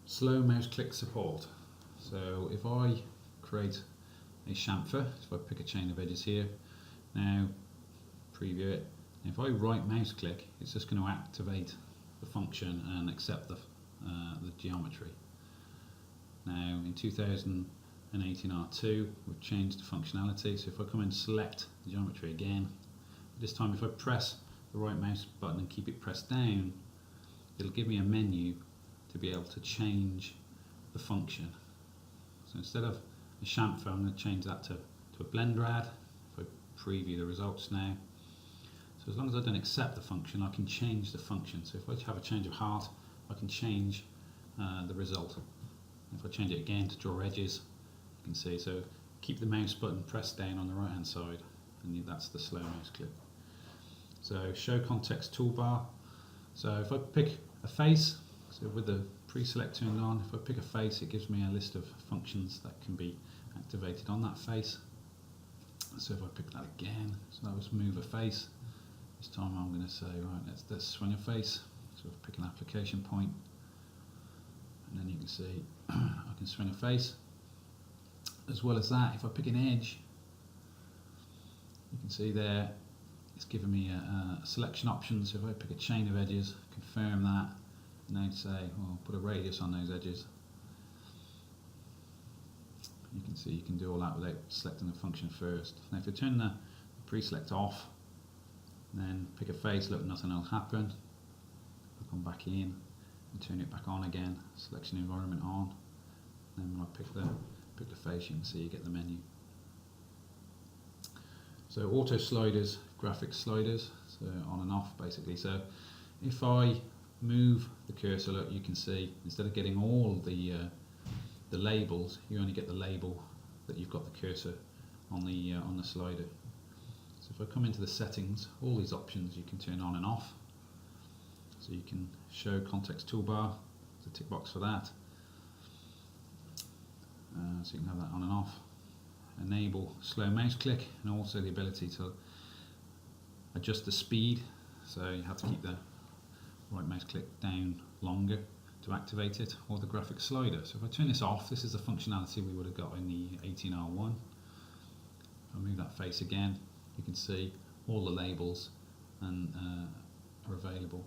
slow mouse click support. So if I create a chamfer, if I pick a chain of edges here, now preview it, if I right mouse click, it's just going to activate the function and accept the geometry. Now in 2018 R2 we've changed the functionality, so if I come and select the geometry again, this time if I press the right mouse button and keep it pressed down, it'll give me a menu to be able to change the function. So instead of a chamfer, I'm going to change that to a blend rad. If I preview the results now, so as long as I don't accept the function, I can change the function. So if I have a change of heart, I can change the result. If I change it again to draw edges, you can see, so keep the mouse button pressed down on the right hand side, and that's the slow mouse click. So show context toolbar. So if I pick a face, so with the pre-select turned on, if I pick a face, it gives me a list of functions that can be activated on that face. So if I pick that again, so that was move a face. This time I'm going to say, right, let's swing a face. So if I pick an application point, and then you can see I can swing a face. As well as that, if I pick an edge, you can see there it's given me a selection option. So if I pick a chain of edges, confirm that, and then say, well, put a radius on those edges. You can see you can do all that without selecting the function first. Now if I turn the pre-select off, then pick a face, look, nothing will happen. I'll come back in and turn it back on again, selection environment on. Then when I pick the face, you can see you get the menu. So auto sliders, graphic sliders, so on and off basically. So if I move the cursor, look, you can see instead of getting all the labels, you only get the label that you've got the cursor on the slider. So if I come into the settings, all these options you can turn on and off. So you can show context toolbar, there's a tick box for that. So you can have that on and off. Enable slow mouse click, and also the ability to adjust the speed. So you have to keep the right mouse click down longer to activate it, or the graphic slider. So if I turn this off, this is the functionality we would have got in the 18R1. If I move that face again, you can see all the labels and are available.